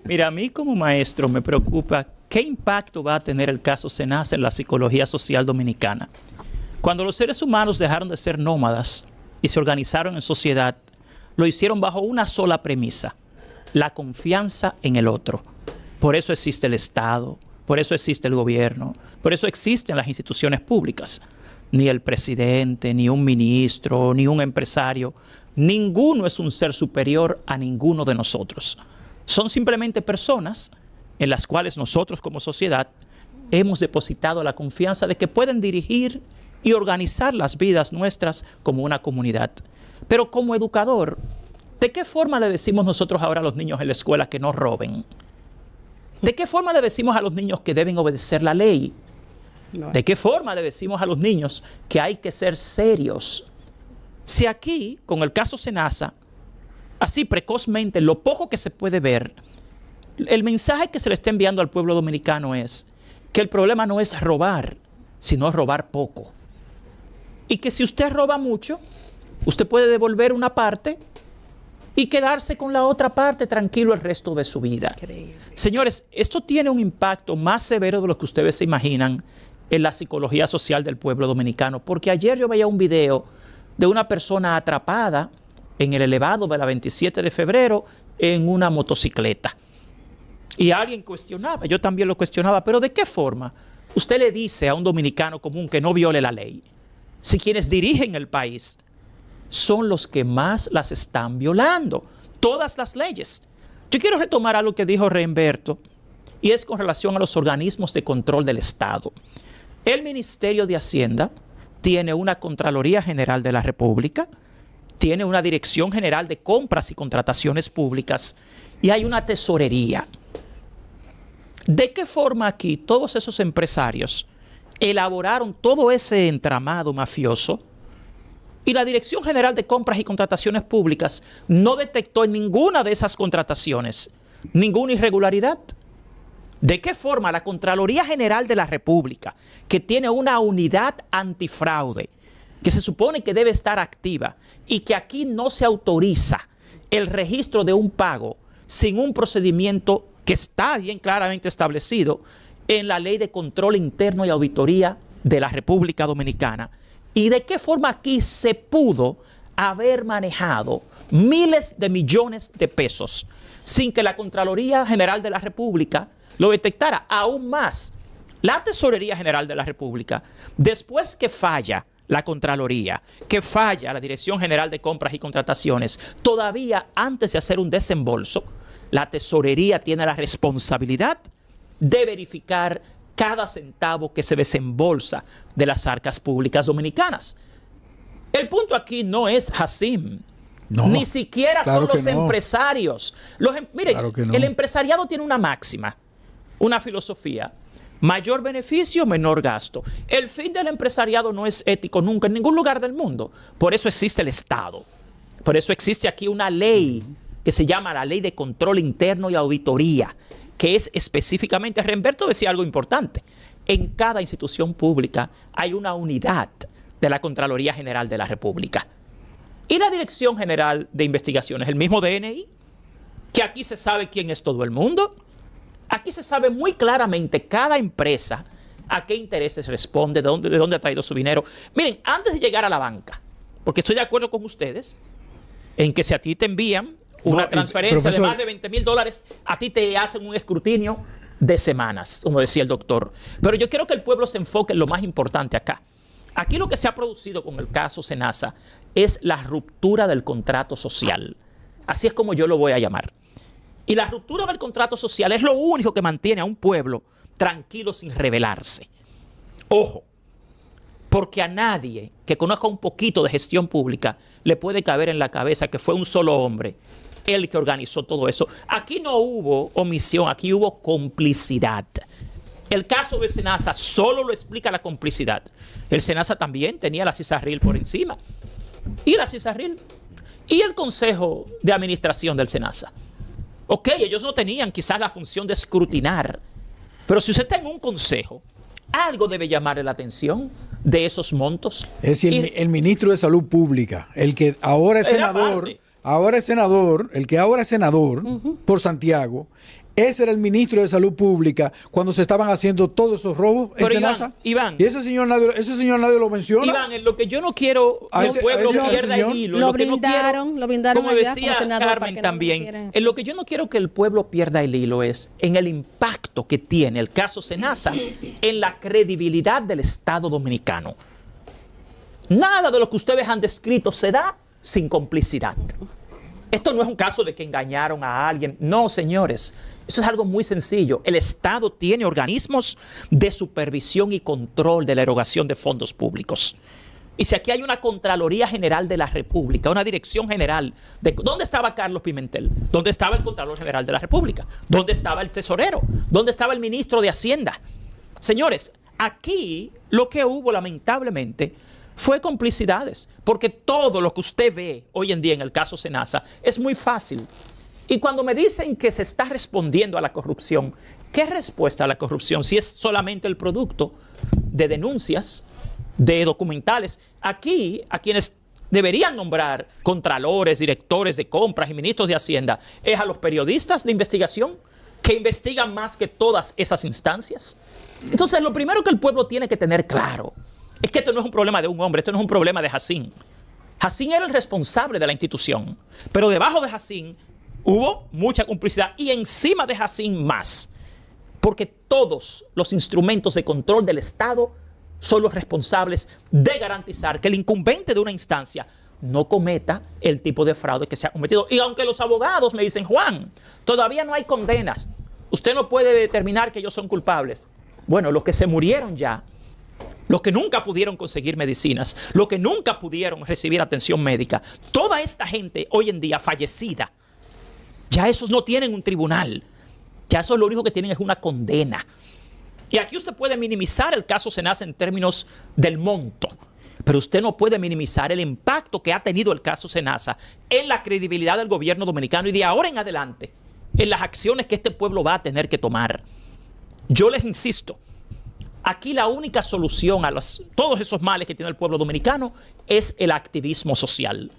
Mira, a mí como maestro me preocupa qué impacto va a tener el caso Senasa en la psicología social dominicana. Cuando los seres humanos dejaron de ser nómadas y se organizaron en sociedad, lo hicieron bajo una sola premisa: la confianza en el otro. Por eso existe el Estado, por eso existe el gobierno, por eso existen las instituciones públicas. Ni el presidente, ni un ministro, ni un empresario, ninguno es un ser superior a ninguno de nosotros. Son simplemente personas en las cuales nosotros como sociedad hemos depositado la confianza de que pueden dirigir y organizar las vidas nuestras como una comunidad. Pero como educador, ¿de qué forma le decimos nosotros ahora a los niños en la escuela que no roben? ¿De qué forma le decimos a los niños que deben obedecer la ley? ¿De qué forma le decimos a los niños que hay que ser serios? Si aquí, con el caso Senasa, así precozmente, lo poco que se puede ver, el mensaje que se le está enviando al pueblo dominicano es que el problema no es robar, sino robar poco. Y que si usted roba mucho, usted puede devolver una parte y quedarse con la otra parte tranquilo el resto de su vida. Increíble. Señores, esto tiene un impacto más severo de lo que ustedes se imaginan en la psicología social del pueblo dominicano. Porque ayer yo veía un video de una persona atrapada en el elevado de la 27 de febrero en una motocicleta. Y alguien cuestionaba, yo también lo cuestionaba, pero ¿de qué forma usted le dice a un dominicano común que no viole la ley, si quienes dirigen el país son los que más las están violando, todas las leyes? Yo quiero retomar algo que dijo Reimberto, y es con relación a los organismos de control del Estado. El Ministerio de Hacienda tiene una Contraloría General de la República, tiene una Dirección General de Compras y Contrataciones Públicas y hay una tesorería. ¿De qué forma aquí todos esos empresarios elaboraron todo ese entramado mafioso y la Dirección General de Compras y Contrataciones Públicas no detectó en ninguna de esas contrataciones ninguna irregularidad? ¿De qué forma la Contraloría General de la República, que tiene una unidad antifraude, que se supone que debe estar activa y que aquí no se autoriza el registro de un pago sin un procedimiento que está bien claramente establecido en la Ley de Control Interno y Auditoría de la República Dominicana? ¿Y de qué forma aquí se pudo haber manejado miles de millones de pesos sin que la Contraloría General de la República lo detectara? Aún más, la Tesorería General de la República, después que falla la Contraloría, que falla la Dirección General de Compras y Contrataciones, todavía antes de hacer un desembolso, la Tesorería tiene la responsabilidad de verificar cada centavo que se desembolsa de las arcas públicas dominicanas. El punto aquí no es Hasim, no, ni siquiera claro son los empresarios. Miren, claro el empresariado tiene una máxima, una filosofía: mayor beneficio, menor gasto. El fin del empresariado no es ético nunca en ningún lugar del mundo. Por eso existe el Estado. Por eso existe aquí una ley que se llama la Ley de Control Interno y Auditoría, que es específicamente, Reimberto decía algo importante: en cada institución pública hay una unidad de la Contraloría General de la República. Y la Dirección General de Investigaciones, el mismo DNI, que aquí se sabe quién es todo el mundo. Aquí se sabe muy claramente cada empresa a qué intereses responde, de dónde ha traído su dinero. Miren, antes de llegar a la banca, porque estoy de acuerdo con ustedes en que si a ti te envían una transferencia de más de $20,000, a ti te hacen un escrutinio de semanas, como decía el doctor. Pero yo quiero que el pueblo se enfoque en lo más importante acá. Aquí lo que se ha producido con el caso Senasa es la ruptura del contrato social. Así es como yo lo voy a llamar. Y la ruptura del contrato social es lo único que mantiene a un pueblo tranquilo sin rebelarse. Ojo, porque a nadie que conozca un poquito de gestión pública le puede caber en la cabeza que fue un solo hombre el que organizó todo eso. Aquí no hubo omisión, aquí hubo complicidad. El caso de Senasa solo lo explica la complicidad. El Senasa también tenía la CISARRIL por encima. Y la CISARRIL y el Consejo de Administración del Senasa. Ok, ellos no tenían quizás la función de escrutinar, pero si usted está en un consejo, algo debe llamarle la atención de esos montos. Es decir, el ministro de Salud Pública, el que ahora es senador, ahora es senador, el que ahora es senador por Santiago, ese era el ministro de Salud Pública cuando se estaban haciendo todos esos robos en Senasa. Iván, y ese señor nadie lo menciona. Iván, en lo que yo no quiero que el pueblo pierda el hilo, lo brindaron como decía Carmen también, en lo que yo no quiero que el pueblo pierda el hilo es en el impacto que tiene el caso Senasa en la credibilidad del Estado dominicano. Nada de lo que ustedes han descrito se da sin complicidad. Esto no es un caso de que engañaron a alguien. No, señores. Eso es algo muy sencillo. El Estado tiene organismos de supervisión y control de la erogación de fondos públicos. Y si aquí hay una Contraloría General de la República, una Dirección General, ¿dónde estaba Carlos Pimentel? ¿Dónde estaba el Contralor General de la República? ¿Dónde estaba el Tesorero? ¿Dónde estaba el Ministro de Hacienda? Señores, aquí lo que hubo lamentablemente fue complicidades, porque todo lo que usted ve hoy en día en el caso Senasa es muy fácil. Y cuando me dicen que se está respondiendo a la corrupción, ¿qué respuesta a la corrupción? Si es solamente el producto de denuncias, de documentales. Aquí, a quienes deberían nombrar contralores, directores de compras y ministros de Hacienda, es a los periodistas de investigación que investigan más que todas esas instancias. Entonces, lo primero que el pueblo tiene que tener claro es que esto no es un problema de un hombre, esto no es un problema de Jacín. Jacín era el responsable de la institución, pero debajo de Jacín hubo mucha complicidad y encima de Jacín más, porque todos los instrumentos de control del Estado son los responsables de garantizar que el incumbente de una instancia no cometa el tipo de fraude que se ha cometido. Y aunque los abogados me dicen, Juan, todavía no hay condenas, usted no puede determinar que ellos son culpables. Bueno, los que se murieron ya, los que nunca pudieron conseguir medicinas, los que nunca pudieron recibir atención médica, toda esta gente hoy en día fallecida, ya esos no tienen un tribunal, ya esos lo único que tienen es una condena. Y aquí usted puede minimizar el caso Senasa en términos del monto, pero usted no puede minimizar el impacto que ha tenido el caso Senasa en la credibilidad del gobierno dominicano y de ahora en adelante en las acciones que este pueblo va a tener que tomar. Yo les insisto, aquí la única solución a todos esos males que tiene el pueblo dominicano es el activismo social.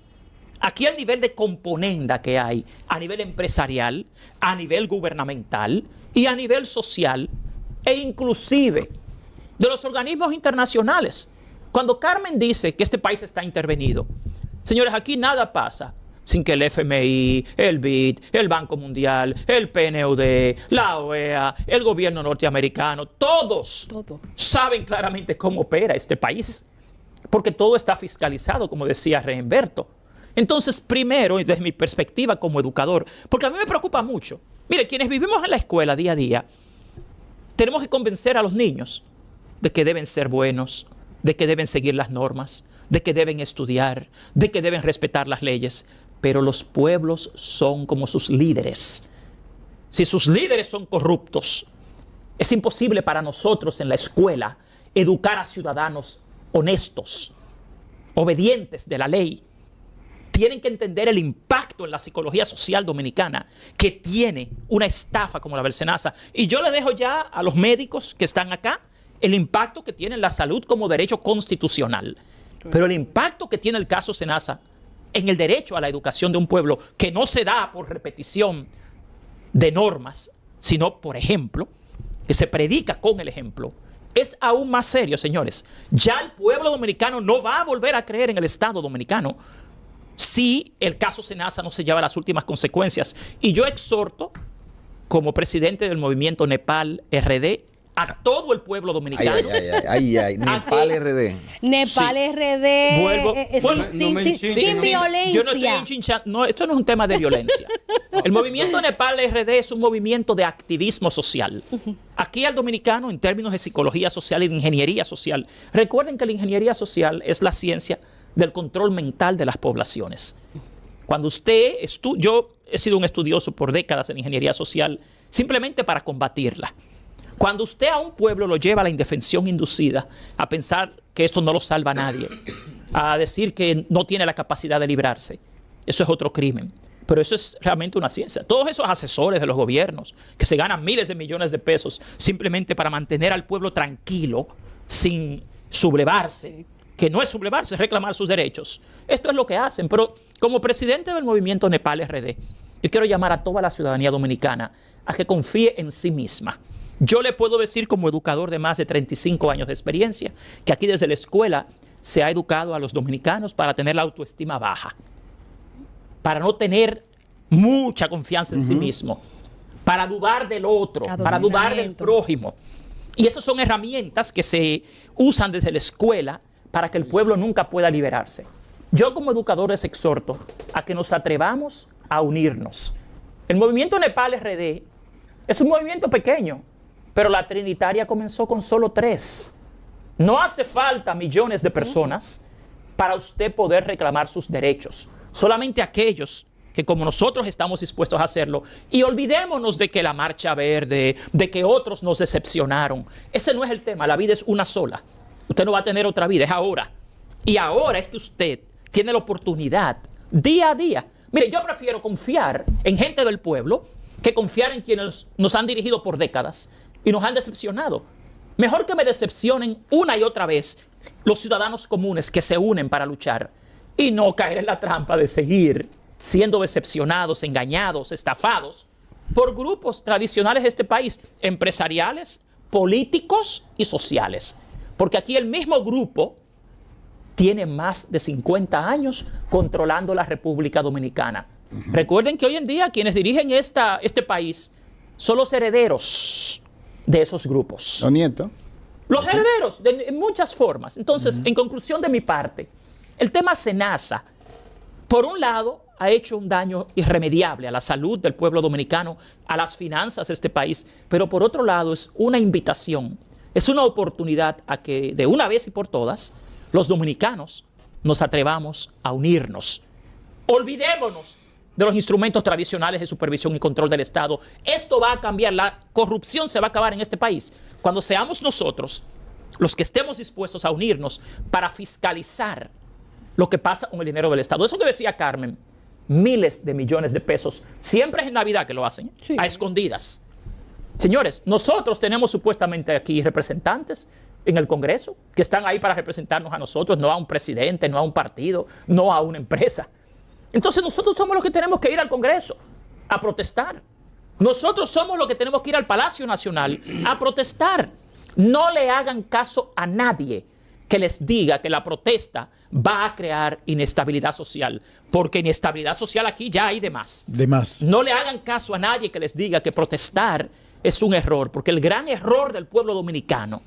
Aquí el nivel de componenda que hay a nivel empresarial, a nivel gubernamental y a nivel social e inclusive de los organismos internacionales. Cuando Carmen dice que este país está intervenido, señores, aquí nada pasa sin que el FMI, el BID, el Banco Mundial, el PNUD, la OEA, el gobierno norteamericano, todos saben claramente cómo opera este país, porque todo está fiscalizado, como decía Reinberto. Entonces, primero, desde mi perspectiva como educador, porque a mí me preocupa mucho. Mire, quienes vivimos en la escuela día a día, tenemos que convencer a los niños de que deben ser buenos, de que deben seguir las normas, de que deben estudiar, de que deben respetar las leyes. Pero los pueblos son como sus líderes. Si sus líderes son corruptos, es imposible para nosotros en la escuela educar a ciudadanos honestos, obedientes de la ley. Tienen que entender el impacto en la psicología social dominicana que tiene una estafa como la del Senasa. Y yo le dejo ya a los médicos que están acá el impacto que tiene en la salud como derecho constitucional. Pero el impacto que tiene el caso Senasa en el derecho a la educación de un pueblo que no se da por repetición de normas, sino por ejemplo, que se predica con el ejemplo, es aún más serio, señores. Ya el pueblo dominicano no va a volver a creer en el Estado dominicano si el caso Senasa no se lleva a las últimas consecuencias. Y yo exhorto, como presidente del movimiento Nepal RD, a todo el pueblo dominicano. Nepal RD. Nepal Sí. RD. Vuelvo- sin violencia. Yo no estoy enchinchando. No, esto no es un tema de violencia. El movimiento Nepal RD es un movimiento de activismo social. Aquí al dominicano, en términos de psicología social y de ingeniería social, recuerden que la ingeniería social es la ciencia del control mental de las poblaciones. Cuando usted yo he sido un estudioso por décadas en ingeniería social, simplemente para combatirla. Cuando usted a un pueblo lo lleva a la indefensión inducida, a pensar que esto no lo salva a nadie, a decir que no tiene la capacidad de librarse, eso es otro crimen. Pero eso es realmente una ciencia. Todos esos asesores de los gobiernos que se ganan miles de millones de pesos simplemente para mantener al pueblo tranquilo, sin sublevarse, que no es sublevarse, es reclamar sus derechos. Esto es lo que hacen, pero como presidente del movimiento Nepal RD, yo quiero llamar a toda la ciudadanía dominicana a que confíe en sí misma. Yo le puedo decir como educador de más de 35 años de experiencia que aquí desde la escuela se ha educado a los dominicanos para tener la autoestima baja, para no tener mucha confianza en sí mismo, para dudar del otro, para dudar del prójimo. Y esas son herramientas que se usan desde la escuela para que el pueblo nunca pueda liberarse. Yo como educador les exhorto a que nos atrevamos a unirnos. El movimiento Nepal RD es un movimiento pequeño, pero la Trinitaria comenzó con solo 3. No hace falta millones de personas para usted poder reclamar sus derechos. Solamente aquellos que como nosotros estamos dispuestos a hacerlo, y olvidémonos de que la Marcha Verde, de que otros nos decepcionaron. Ese no es el tema, la vida es una sola. Usted no va a tener otra vida, es ahora. Y ahora es que usted tiene la oportunidad, día a día. Mire, yo prefiero confiar en gente del pueblo que confiar en quienes nos han dirigido por décadas y nos han decepcionado. Mejor que me decepcionen una y otra vez los ciudadanos comunes que se unen para luchar y no caer en la trampa de seguir siendo decepcionados, engañados, estafados por grupos tradicionales de este país, empresariales, políticos y sociales. Porque aquí el mismo grupo tiene más de 50 años controlando la República Dominicana. Recuerden que hoy en día quienes dirigen este país son los herederos de esos grupos. Los nietos. Los herederos, en muchas formas. Entonces, en conclusión de mi parte, el tema SENASA, por un lado, ha hecho un daño irremediable a la salud del pueblo dominicano, a las finanzas de este país, pero por otro lado es una invitación, es una oportunidad a que de una vez y por todas los dominicanos nos atrevamos a unirnos. Olvidémonos de los instrumentos tradicionales de supervisión y control del Estado. Esto va a cambiar, la corrupción se va a acabar en este país cuando seamos nosotros los que estemos dispuestos a unirnos para fiscalizar lo que pasa con el dinero del Estado. Eso que decía Carmen, miles de millones de pesos, siempre es en Navidad que lo hacen, sí, a escondidas. Señores, nosotros tenemos supuestamente aquí representantes en el Congreso que están ahí para representarnos a nosotros, no a un presidente, no a un partido, no a una empresa. Entonces nosotros somos los que tenemos que ir al Congreso a protestar. Nosotros somos los que tenemos que ir al Palacio Nacional a protestar. No le hagan caso a nadie que les diga que la protesta va a crear inestabilidad social, porque inestabilidad social aquí ya hay de más. De más. No le hagan caso a nadie que les diga que protestar es un error, porque el gran error del pueblo dominicano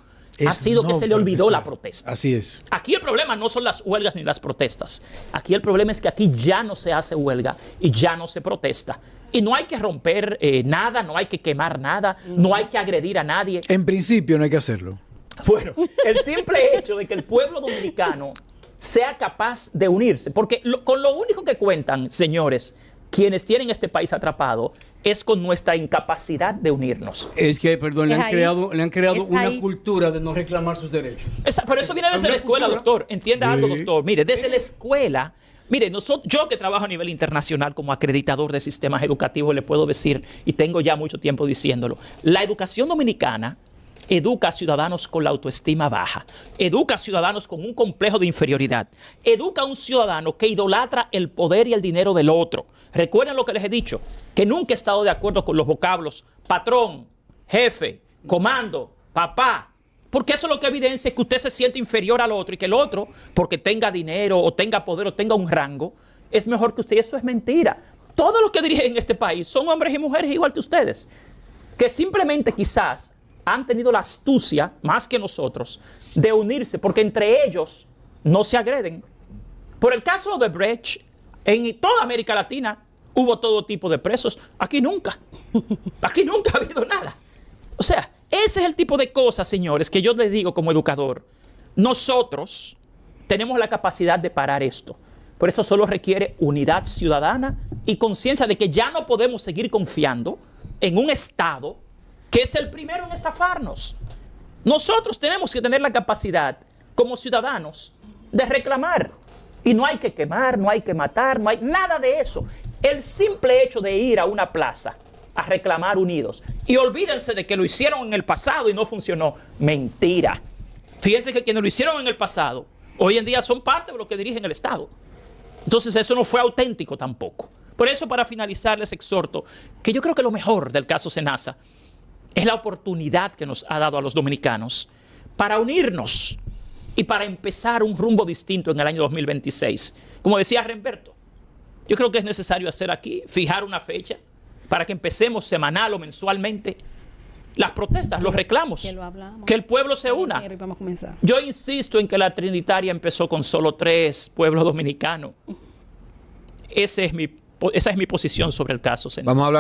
ha sido que se le olvidó la protesta. Así es. Aquí el problema no son las huelgas ni las protestas. Aquí el problema es que aquí ya no se hace huelga y ya no se protesta. Y no hay que romper nada, no hay que quemar nada, no hay que agredir a nadie. En principio no hay que hacerlo. Bueno, el simple hecho de que el pueblo dominicano sea capaz de unirse, porque con lo único que cuentan, señores, quienes tienen este país atrapado, es con nuestra incapacidad de unirnos. Es que, perdón, le han creado una cultura de no reclamar sus derechos. Pero eso viene desde la escuela, doctor. Entienda algo, doctor. Mire, desde la escuela, mire, yo que trabajo a nivel internacional como acreditador de sistemas educativos, le puedo decir, y tengo ya mucho tiempo diciéndolo, la educación dominicana educa a ciudadanos con la autoestima baja, educa a ciudadanos con un complejo de inferioridad, educa a un ciudadano que idolatra el poder y el dinero del otro. Recuerden lo que les he dicho, que nunca he estado de acuerdo con los vocablos patrón, jefe, comando, papá, porque eso lo que evidencia es que usted se siente inferior al otro y que el otro, porque tenga dinero o tenga poder o tenga un rango, es mejor que usted. Y eso es mentira. Todos los que dirigen este país son hombres y mujeres igual que ustedes, que simplemente quizás han tenido la astucia, más que nosotros, de unirse, porque entre ellos no se agreden. Por el caso de Brecht, en toda América Latina hubo todo tipo de presos. Aquí nunca ha habido nada. O sea, ese es el tipo de cosas, señores, que yo les digo como educador. Nosotros tenemos la capacidad de parar esto. Por eso solo requiere unidad ciudadana y conciencia de que ya no podemos seguir confiando en un Estado que es el primero en estafarnos. Nosotros tenemos que tener la capacidad, como ciudadanos, de reclamar. Y no hay que quemar, no hay que matar, no hay nada de eso. El simple hecho de ir a una plaza a reclamar unidos. Y olvídense de que lo hicieron en el pasado y no funcionó. Mentira. Fíjense que quienes lo hicieron en el pasado, hoy en día son parte de los que dirigen el Estado. Entonces eso no fue auténtico tampoco. Por eso, para finalizar, les exhorto que yo creo que lo mejor del caso Senasa es la oportunidad que nos ha dado a los dominicanos para unirnos y para empezar un rumbo distinto en el año 2026. Como decía Remberto, yo creo que es necesario hacer aquí, fijar una fecha para que empecemos semanal o mensualmente las protestas, los reclamos, que el pueblo se una. Yo insisto en que la Trinitaria empezó con solo 3 pueblos dominicanos. Esa es mi posición sobre el caso Senasa. Vamos a hablar